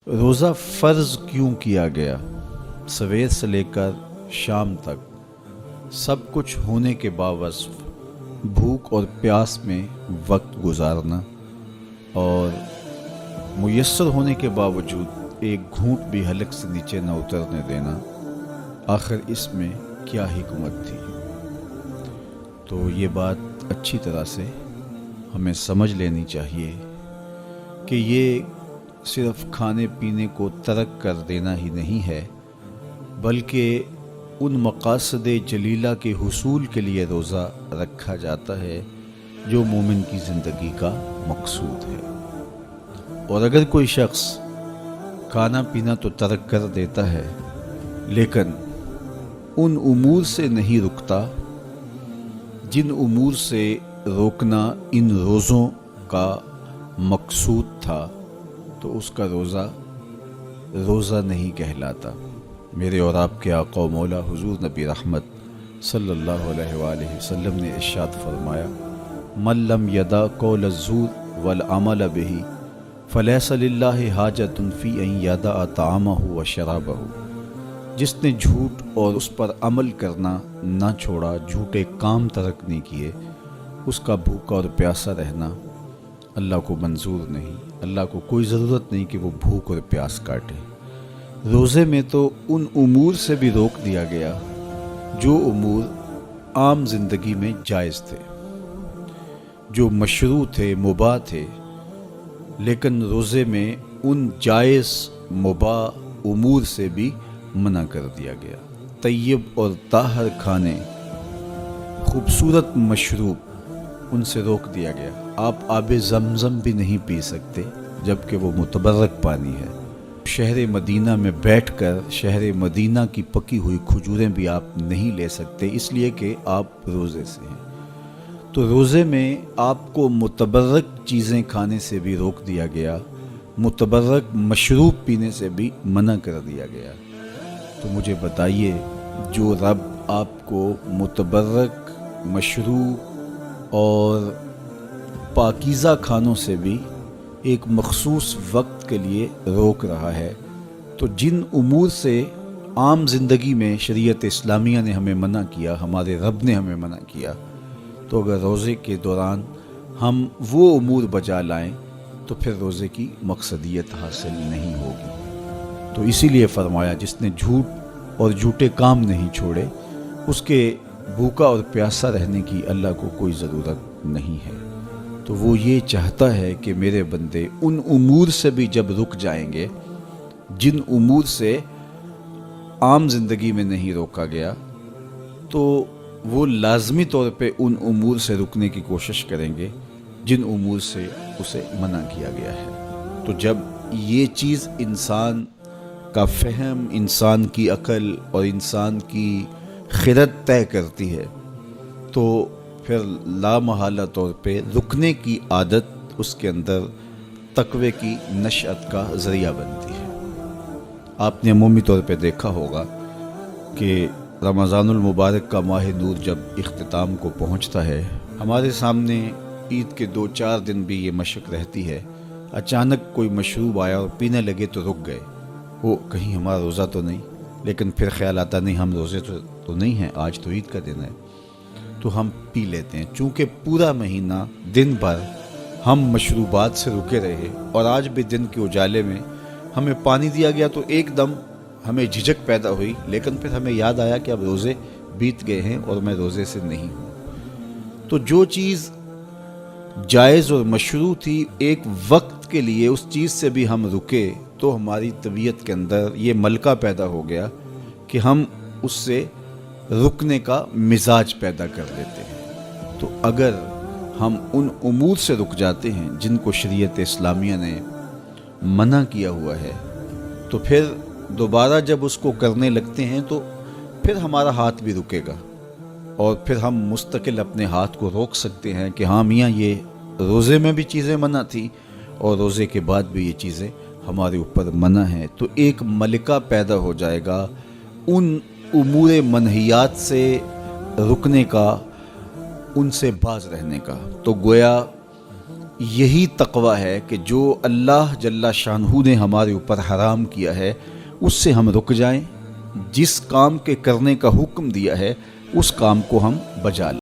روزہ فرض کیوں کیا گیا؟ سویر سے لے کر شام تک سب کچھ ہونے کے باوصف بھوک اور پیاس میں وقت گزارنا اور میسر ہونے کے باوجود ایک گھونٹ بھی حلق سے نیچے نہ اترنے دینا، آخر اس میں کیا حکمت تھی؟ تو یہ بات اچھی طرح سے ہمیں سمجھ لینی چاہیے کہ یہ صرف کھانے پینے کو ترک کر دینا ہی نہیں ہے، بلکہ ان مقاصد جلیلہ کے حصول کے لیے روزہ رکھا جاتا ہے جو مومن کی زندگی کا مقصود ہے۔ اور اگر کوئی شخص کھانا پینا تو ترک کر دیتا ہے لیکن ان امور سے نہیں رکتا جن امور سے روکنا ان روزوں کا مقصود تھا، تو اس کا روزہ نہیں کہلاتا۔ میرے اور آپ کے آقا و مولا حضور نبی رحمت صلی اللہ علیہ وآلہ وسلم نے ارشاد فرمایا، من لم یدع قول الزور والعمل به فلیس للہ حاجۃ فی ان یدع طعامہ و شرابہ۔ جس نے جھوٹ اور اس پر عمل کرنا نہ چھوڑا، جھوٹے کام ترک نہیں کیے، اس کا بھوکا اور پیاسا رہنا اللہ کو منظور نہیں۔ اللہ کو کوئی ضرورت نہیں کہ وہ بھوک اور پیاس کاٹے۔ روزے میں تو ان امور سے بھی روک دیا گیا جو امور عام زندگی میں جائز تھے، جو مشروع تھے، مباح تھے، لیکن روزے میں ان جائز مباح امور سے بھی منع کر دیا گیا۔ طیب اور طاہر کھانے، خوبصورت مشروب، ان سے روک دیا گیا۔ آپ آب زمزم بھی نہیں پی سکتے جبکہ وہ متبرک پانی ہے۔ شہر مدینہ میں بیٹھ کر شہر مدینہ کی پکی ہوئی کھجوریں بھی آپ نہیں لے سکتے، اس لیے کہ آپ روزے سے ہیں۔ تو روزے میں آپ کو متبرک چیزیں کھانے سے بھی روک دیا گیا، متبرک مشروب پینے سے بھی منع کر دیا گیا۔ تو مجھے بتائیے، جو رب آپ کو متبرک مشروب اور پاکیزہ کھانوں سے بھی ایک مخصوص وقت کے لیے روک رہا ہے، تو جن امور سے عام زندگی میں شریعت اسلامیہ نے ہمیں منع کیا، ہمارے رب نے ہمیں منع کیا، تو اگر روزے کے دوران ہم وہ امور بجا لائیں تو پھر روزے کی مقصدیت حاصل نہیں ہوگی۔ تو اسی لیے فرمایا، جس نے جھوٹ اور جھوٹے کام نہیں چھوڑے، اس کے بھوکا اور پیاسا رہنے کی اللہ کو کوئی ضرورت نہیں ہے۔ تو وہ یہ چاہتا ہے کہ میرے بندے ان امور سے بھی جب رک جائیں گے جن امور سے عام زندگی میں نہیں روکا گیا، تو وہ لازمی طور پہ ان امور سے رکنے کی کوشش کریں گے جن امور سے اسے منع کیا گیا ہے۔ تو جب یہ چیز انسان کا فہم، انسان کی عقل اور انسان کی خرد طے کرتی ہے، تو پھر لامحالہ طور پہ رکنے کی عادت اس کے اندر تقوی کی نشأت کا ذریعہ بنتی ہے۔ آپ نے عمومی طور پہ دیکھا ہوگا کہ رمضان المبارک کا ماہ نور جب اختتام کو پہنچتا ہے، ہمارے سامنے عید کے 2-4 دن بھی یہ مشق رہتی ہے، اچانک کوئی مشروب آیا اور پینے لگے تو رک گئے، وہ کہیں ہمارا روزہ تو نہیں، لیکن پھر خیال آتا نہیں، ہم روزے تو نہیں ہیں، آج تو عید کا دن ہے، تو ہم پی لیتے ہیں۔ چونکہ پورا مہینہ دن بھر ہم مشروبات سے رکے رہے اور آج بھی دن کے اجالے میں ہمیں پانی دیا گیا تو ایک دم ہمیں جھجک پیدا ہوئی، لیکن پھر ہمیں یاد آیا کہ اب روزے بیت گئے ہیں اور میں روزے سے نہیں ہوں۔ تو جو چیز جائز اور مشروع تھی، ایک وقت کے لیے اس چیز سے بھی ہم رکے تو ہماری طبیعت کے اندر یہ ملکہ پیدا ہو گیا کہ ہم اس سے رکنے کا مزاج پیدا کر لیتے ہیں۔ تو اگر ہم ان امور سے رک جاتے ہیں جن کو شریعت اسلامیہ نے منع کیا ہوا ہے، تو پھر دوبارہ جب اس کو کرنے لگتے ہیں تو پھر ہمارا ہاتھ بھی رکے گا، اور پھر ہم مستقل اپنے ہاتھ کو روک سکتے ہیں کہ ہاں میاں، یہ روزے میں بھی چیزیں منع تھی اور روزے کے بعد بھی یہ چیزیں ہمارے اوپر منع ہیں۔ تو ایک ملکہ پیدا ہو جائے گا ان امور منہیات سے رکنے کا، ان سے باز رہنے کا۔ تو گویا یہی تقوی ہے کہ جو اللہ جل شانہ نے ہمارے اوپر حرام کیا ہے اس سے ہم رک جائیں، جس کام کے کرنے کا حکم دیا ہے اس کام کو ہم بجا لیں۔